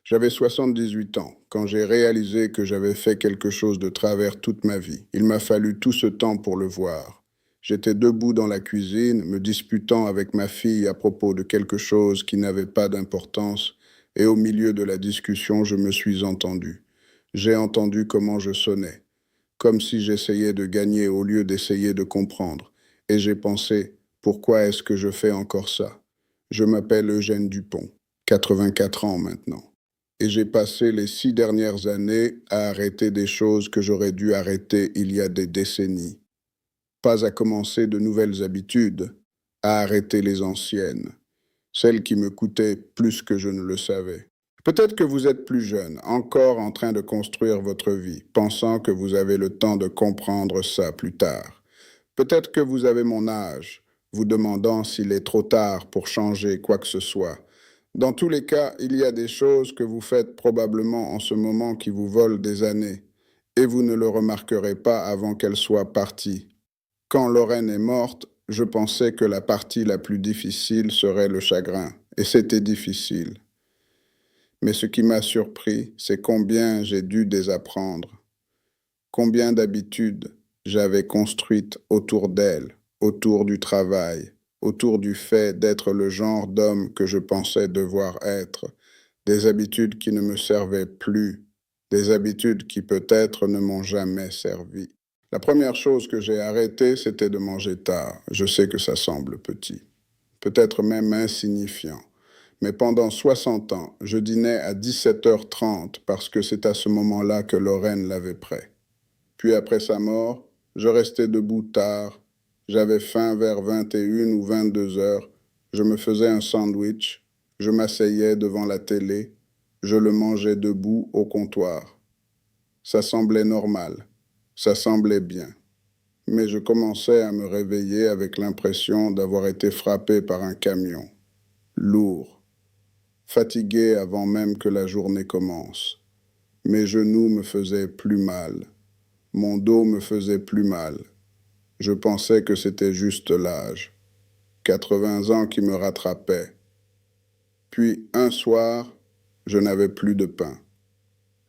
J'avais 78 ans quand j'ai réalisé que j'avais fait quelque chose de travers toute ma vie. Il m'a fallu tout ce temps pour le voir. J'étais debout dans la cuisine, me disputant avec ma fille à propos de quelque chose qui n'avait pas d'importance, et au milieu de la discussion, je me suis entendu. J'ai entendu comment je sonnais, comme si j'essayais de gagner au lieu d'essayer de comprendre. Et j'ai pensé, pourquoi est-ce que je fais encore ça? Je m'appelle Eugène Dupont, 84 ans maintenant. Et j'ai passé les 6 dernières années à arrêter des choses que j'aurais dû arrêter il y a des décennies. Pas à commencer de nouvelles habitudes, à arrêter les anciennes, celles qui me coûtaient plus que je ne le savais. Peut-être que vous êtes plus jeune, encore en train de construire votre vie, pensant que vous avez le temps de comprendre ça plus tard. Peut-être que vous avez mon âge, vous demandant s'il est trop tard pour changer quoi que ce soit. Dans tous les cas, il y a des choses que vous faites probablement en ce moment qui vous volent des années, et vous ne le remarquerez pas avant qu'elle soit partie. Quand Lorraine est morte, je pensais que la partie la plus difficile serait le chagrin, et c'était difficile. Mais ce qui m'a surpris, c'est combien j'ai dû désapprendre, combien d'habitudes j'avais construites autour d'elle, autour du travail, autour du fait d'être le genre d'homme que je pensais devoir être, des habitudes qui ne me servaient plus, des habitudes qui peut-être ne m'ont jamais servi. La première chose que j'ai arrêtée, c'était de manger tard. Je sais que ça semble petit, peut-être même insignifiant. Mais pendant 60 ans, je dînais à 17h30 parce que c'est à ce moment-là que Lorraine l'avait prêt. Puis après sa mort, je restais debout tard. J'avais faim vers 21 ou 22 heures. Je me faisais un sandwich. Je m'asseyais devant la télé. Je le mangeais debout au comptoir. Ça semblait normal. Ça semblait bien. Mais je commençais à me réveiller avec l'impression d'avoir été frappé par un camion. Lourd. Fatigué avant même que la journée commence. Mes genoux me faisaient plus mal. Mon dos me faisait plus mal. Je pensais que c'était juste l'âge. 80 ans qui me rattrapaient. Puis, un soir, je n'avais plus de pain.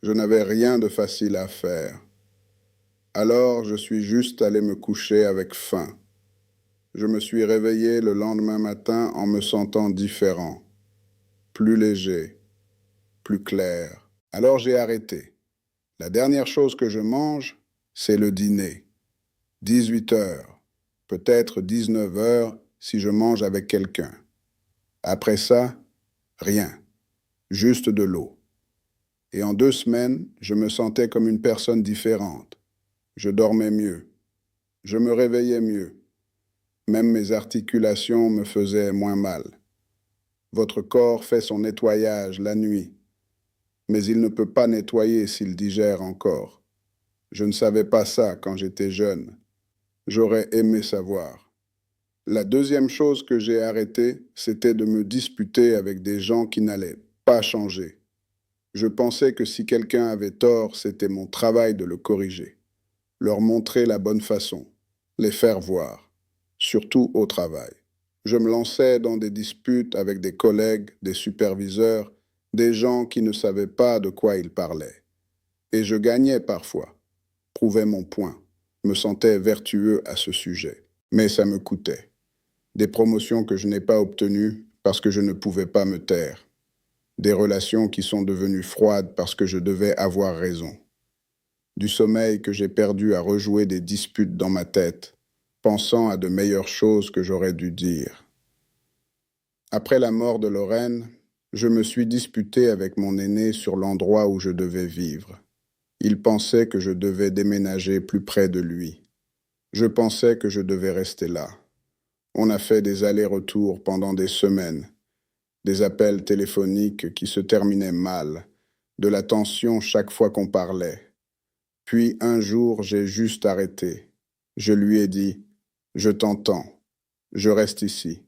Je n'avais rien de facile à faire. Alors, je suis juste allé me coucher avec faim. Je me suis réveillé le lendemain matin en me sentant différent, plus léger, plus clair. Alors j'ai arrêté. La dernière chose que je mange, c'est le dîner. 18 heures, peut-être 19 heures si je mange avec quelqu'un. Après ça, rien, juste de l'eau. Et en 2 semaines, je me sentais comme une personne différente. Je dormais mieux. Je me réveillais mieux. Même mes articulations me faisaient moins mal. Votre corps fait son nettoyage la nuit, mais il ne peut pas nettoyer s'il digère encore. Je ne savais pas ça quand j'étais jeune. J'aurais aimé savoir. La deuxième chose que j'ai arrêtée, c'était de me disputer avec des gens qui n'allaient pas changer. Je pensais que si quelqu'un avait tort, c'était mon travail de le corriger, leur montrer la bonne façon, les faire voir, surtout au travail. Je me lançais dans des disputes avec des collègues, des superviseurs, des gens qui ne savaient pas de quoi ils parlaient. Et je gagnais parfois, prouvais mon point, me sentais vertueux à ce sujet. Mais ça me coûtait. Des promotions que je n'ai pas obtenues parce que je ne pouvais pas me taire. Des relations qui sont devenues froides parce que je devais avoir raison. Du sommeil que j'ai perdu à rejouer des disputes dans ma tête, pensant à de meilleures choses que j'aurais dû dire. Après la mort de Lorraine, je me suis disputé avec mon aîné sur l'endroit où je devais vivre. Il pensait que je devais déménager plus près de lui. Je pensais que je devais rester là. On a fait des allers-retours pendant des semaines, des appels téléphoniques qui se terminaient mal, de la tension chaque fois qu'on parlait. Puis un jour, j'ai juste arrêté. Je lui ai dit, « Je t'entends, je reste ici,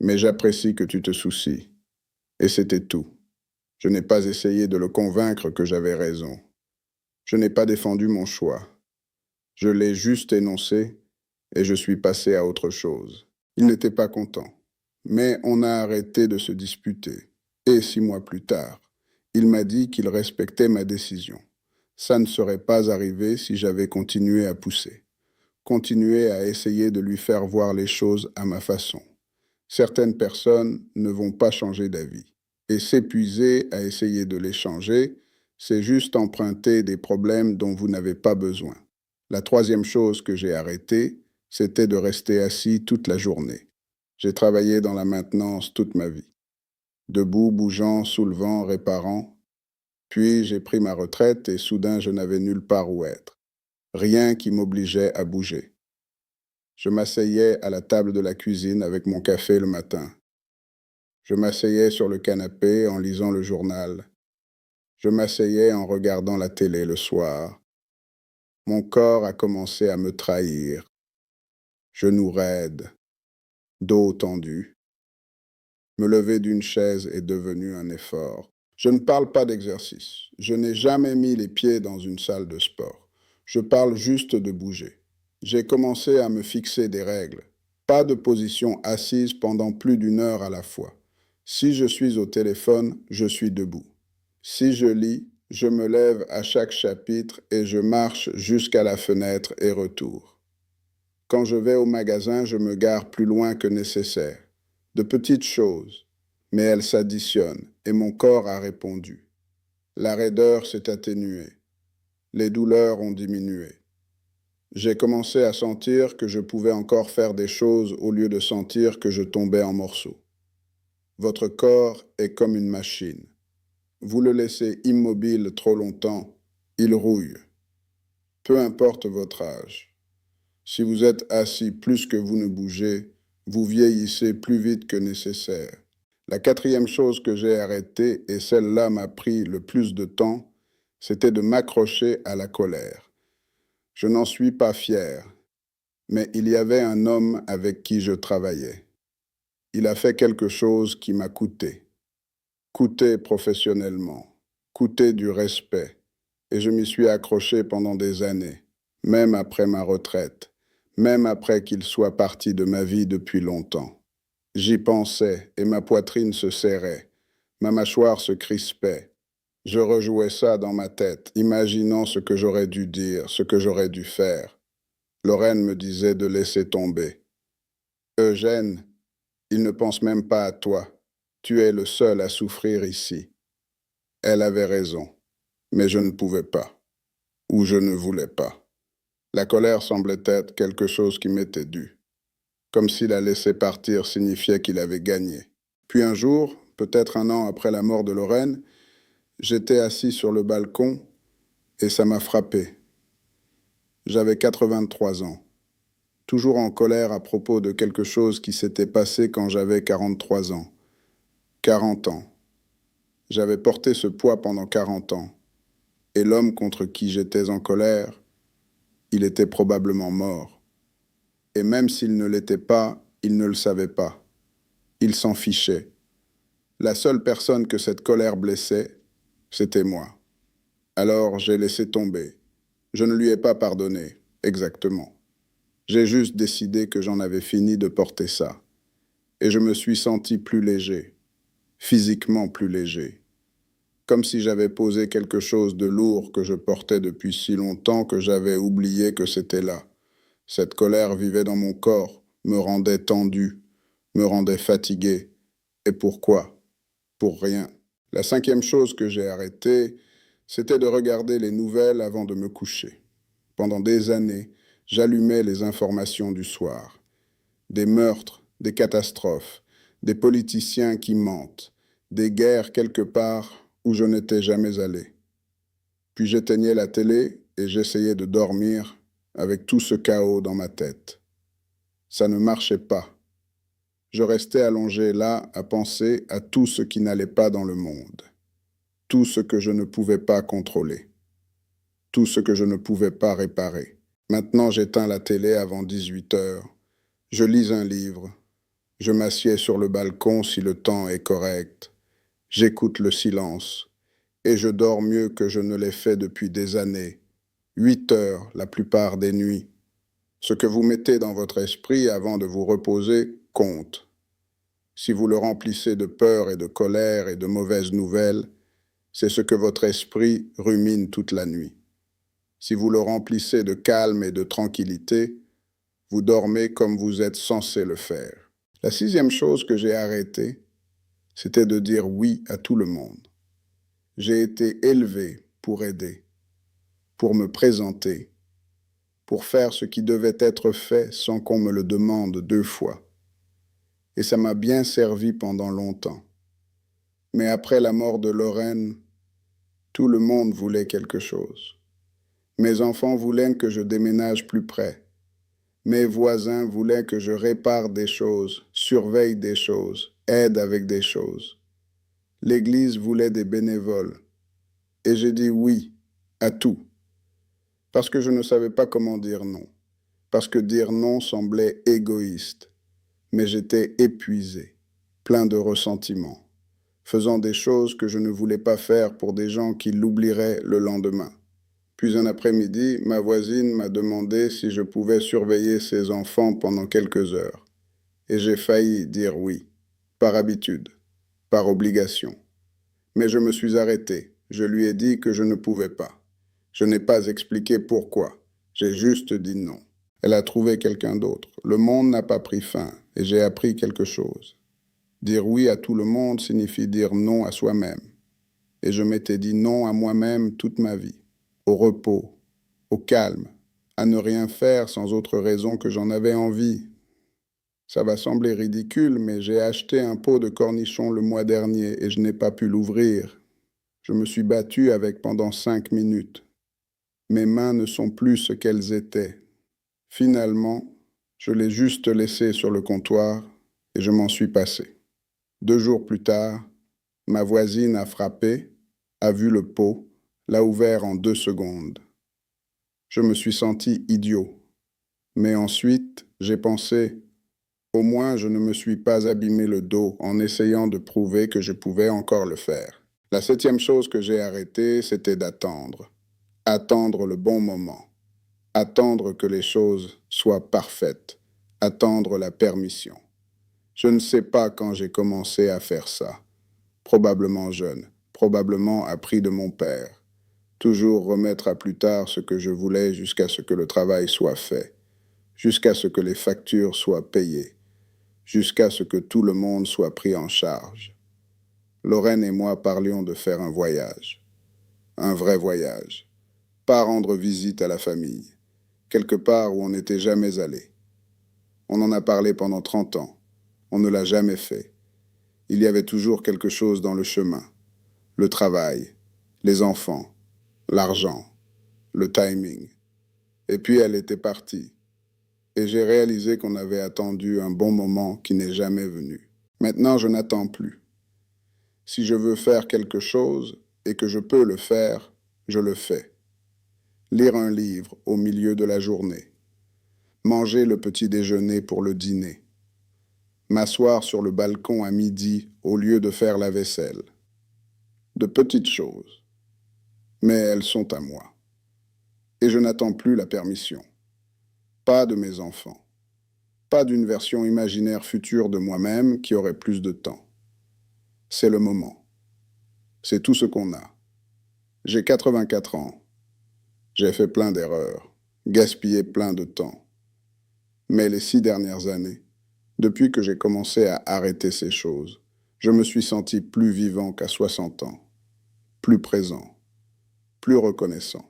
mais j'apprécie que tu te soucies. » Et c'était tout. Je n'ai pas essayé de le convaincre que j'avais raison. Je n'ai pas défendu mon choix. Je l'ai juste énoncé et je suis passé à autre chose. Il n'était pas content, mais on a arrêté de se disputer. Et 6 mois plus tard, Il m'a dit qu'il respectait ma décision. Ça ne serait pas arrivé si j'avais continué à pousser, continué à essayer de lui faire voir les choses à ma façon. Certaines personnes ne vont pas changer d'avis. Et s'épuiser à essayer de les changer, c'est juste emprunter des problèmes dont vous n'avez pas besoin. La troisième chose que j'ai arrêtée, c'était de rester assis toute la journée. J'ai travaillé dans la maintenance toute ma vie. Debout, bougeant, soulevant, réparant. Puis j'ai pris ma retraite et soudain je n'avais nulle part où être. Rien qui m'obligeait à bouger. Je m'asseyais à la table de la cuisine avec mon café le matin. Je m'asseyais sur le canapé en lisant le journal. Je m'asseyais en regardant la télé le soir. Mon corps a commencé à me trahir. Genoux raides, dos tendu. Me lever d'une chaise est devenu un effort. Je ne parle pas d'exercice. Je n'ai jamais mis les pieds dans une salle de sport. Je parle juste de bouger. J'ai commencé à me fixer des règles. Pas de position assise pendant plus d'une heure à la fois. Si je suis au téléphone, je suis debout. Si je lis, je me lève à chaque chapitre et je marche jusqu'à la fenêtre et retour. Quand je vais au magasin, je me gare plus loin que nécessaire. De petites choses, mais elles s'additionnent et mon corps a répondu. La raideur s'est atténuée. Les douleurs ont diminué. J'ai commencé à sentir que je pouvais encore faire des choses au lieu de sentir que je tombais en morceaux. Votre corps est comme une machine. Vous le laissez immobile trop longtemps, il rouille. Peu importe votre âge. Si vous êtes assis plus que vous ne bougez, vous vieillissez plus vite que nécessaire. La quatrième chose que j'ai arrêtée, et celle-là m'a pris le plus de temps, c'était de m'accrocher à la colère. Je n'en suis pas fier, mais il y avait un homme avec qui je travaillais. Il a fait quelque chose qui m'a coûté professionnellement, coûté du respect, et je m'y suis accroché pendant des années, même après ma retraite, même après qu'il soit parti de ma vie depuis longtemps. J'y pensais et ma poitrine se serrait, ma mâchoire se crispait. Je rejouais ça dans ma tête, imaginant ce que j'aurais dû dire, ce que j'aurais dû faire. Lorraine me disait de laisser tomber. Eugène, il ne pense même pas à toi. Tu es le seul à souffrir ici. Elle avait raison, mais je ne pouvais pas, ou je ne voulais pas. La colère semblait être quelque chose qui m'était dû, comme si la laisser partir signifiait qu'il avait gagné. Puis un jour, peut-être un an après la mort de Lorraine, j'étais assis sur le balcon et ça m'a frappé. J'avais 83 ans, toujours en colère à propos de quelque chose qui s'était passé quand j'avais 43 ans. 40 ans. J'avais porté ce poids pendant 40 ans. Et l'homme contre qui j'étais en colère, il était probablement mort. Et même s'il ne l'était pas, il ne le savait pas. Il s'en fichait. La seule personne que cette colère blessait, c'était moi. Alors j'ai laissé tomber. Je ne lui ai pas pardonné, exactement. J'ai juste décidé que j'en avais fini de porter ça. Et je me suis senti plus léger, physiquement plus léger. Comme si j'avais posé quelque chose de lourd que je portais depuis si longtemps que j'avais oublié que c'était là. Cette colère vivait dans mon corps, me rendait tendu, me rendait fatigué. Et pourquoi? Pour rien. La cinquième chose que j'ai arrêtée, c'était de regarder les nouvelles avant de me coucher. Pendant des années, j'allumais les informations du soir. Des meurtres, des catastrophes, des politiciens qui mentent, des guerres quelque part où je n'étais jamais allé. Puis j'éteignais la télé et j'essayais de dormir avec tout ce chaos dans ma tête. Ça ne marchait pas. Je restais allongé là à penser à tout ce qui n'allait pas dans le monde, tout ce que je ne pouvais pas contrôler, tout ce que je ne pouvais pas réparer. Maintenant, j'éteins la télé avant 18 heures. Je lis un livre. Je m'assieds sur le balcon si le temps est correct. J'écoute le silence. Et je dors mieux que je ne l'ai fait depuis des années. 8 heures la plupart des nuits. Ce que vous mettez dans votre esprit avant de vous reposer compte. Si vous le remplissez de peur et de colère et de mauvaises nouvelles, c'est ce que votre esprit rumine toute la nuit. Si vous le remplissez de calme et de tranquillité, vous dormez comme vous êtes censé le faire. La sixième chose que j'ai arrêtée, c'était de dire oui à tout le monde. J'ai été élevé pour aider, pour me présenter, pour faire ce qui devait être fait sans qu'on me le demande 2 fois. Et ça m'a bien servi pendant longtemps. Mais après la mort de Lorraine, tout le monde voulait quelque chose. Mes enfants voulaient que je déménage plus près. Mes voisins voulaient que je répare des choses, surveille des choses, aide avec des choses. L'Église voulait des bénévoles. Et j'ai dit oui à tout. Parce que je ne savais pas comment dire non. Parce que dire non semblait égoïste. Mais j'étais épuisé, plein de ressentiment, faisant des choses que je ne voulais pas faire pour des gens qui l'oublieraient le lendemain. Puis un après-midi, ma voisine m'a demandé si je pouvais surveiller ses enfants pendant quelques heures. Et j'ai failli dire oui, par habitude, par obligation. Mais je me suis arrêté. Je lui ai dit que je ne pouvais pas. Je n'ai pas expliqué pourquoi. J'ai juste dit non. Elle a trouvé quelqu'un d'autre. Le monde n'a pas pris fin et j'ai appris quelque chose. Dire oui à tout le monde signifie dire non à soi-même. Et je m'étais dit non à moi-même toute ma vie. Au repos, au calme, à ne rien faire sans autre raison que j'en avais envie. Ça va sembler ridicule, mais j'ai acheté un pot de cornichons le mois dernier et je n'ai pas pu l'ouvrir. Je me suis battu avec pendant 5 minutes. Mes mains ne sont plus ce qu'elles étaient. Finalement, je l'ai juste laissé sur le comptoir et je m'en suis passé. 2 jours plus tard, ma voisine a frappé, a vu le pot, l'a ouvert en 2 secondes. Je me suis senti idiot. Mais ensuite, j'ai pensé, au moins je ne me suis pas abîmé le dos en essayant de prouver que je pouvais encore le faire. La 7e chose que j'ai arrêtée, c'était d'attendre. Attendre le bon moment. Attendre que les choses soient parfaites. Attendre la permission. Je ne sais pas quand j'ai commencé à faire ça. Probablement jeune. Probablement appris de mon père. Toujours remettre à plus tard ce que je voulais jusqu'à ce que le travail soit fait. Jusqu'à ce que les factures soient payées. Jusqu'à ce que tout le monde soit pris en charge. Lorraine et moi parlions de faire un voyage. Un vrai voyage. Pas rendre visite à la famille. Quelque part où on n'était jamais allé. On en a parlé pendant 30 ans. On ne l'a jamais fait. Il y avait toujours quelque chose dans le chemin. Le travail, les enfants, l'argent, le timing. Et puis elle était partie. Et j'ai réalisé qu'on avait attendu un bon moment qui n'est jamais venu. Maintenant, je n'attends plus. Si je veux faire quelque chose et que je peux le faire, je le fais. Lire un livre au milieu de la journée. Manger le petit déjeuner pour le dîner. M'asseoir sur le balcon à midi au lieu de faire la vaisselle. De petites choses. Mais elles sont à moi. Et je n'attends plus la permission. Pas de mes enfants. Pas d'une version imaginaire future de moi-même qui aurait plus de temps. C'est le moment. C'est tout ce qu'on a. J'ai 84 ans. J'ai fait plein d'erreurs, gaspillé plein de temps. Mais les 6 dernières années, depuis que j'ai commencé à arrêter ces choses, je me suis senti plus vivant qu'à 60 ans, plus présent, plus reconnaissant.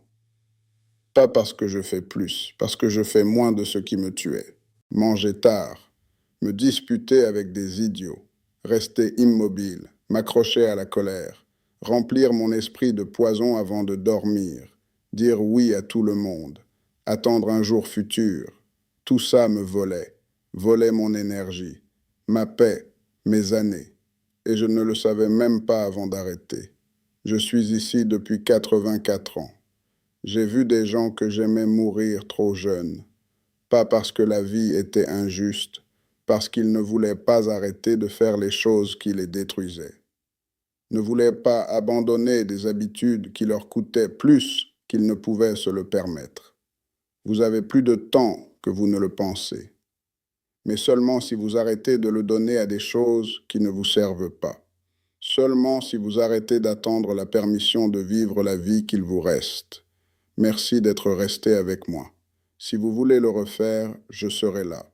Pas parce que je fais plus, parce que je fais moins de ce qui me tuait. Manger tard, me disputer avec des idiots, rester immobile, m'accrocher à la colère, remplir mon esprit de poison avant de dormir, dire oui à tout le monde, attendre un jour futur. Tout ça me volait mon énergie, ma paix, mes années. Et je ne le savais même pas avant d'arrêter. Je suis ici depuis 84 ans. J'ai vu des gens que j'aimais mourir trop jeunes. Pas parce que la vie était injuste, parce qu'ils ne voulaient pas arrêter de faire les choses qui les détruisaient. Ne voulaient pas abandonner des habitudes qui leur coûtaient plus qu'ils ne pouvaient se le permettre. Vous avez plus de temps que vous ne le pensez, mais seulement si vous arrêtez de le donner à des choses qui ne vous servent pas. Seulement si vous arrêtez d'attendre la permission de vivre la vie qu'il vous reste. Merci d'être resté avec moi. Si vous voulez le refaire, je serai là.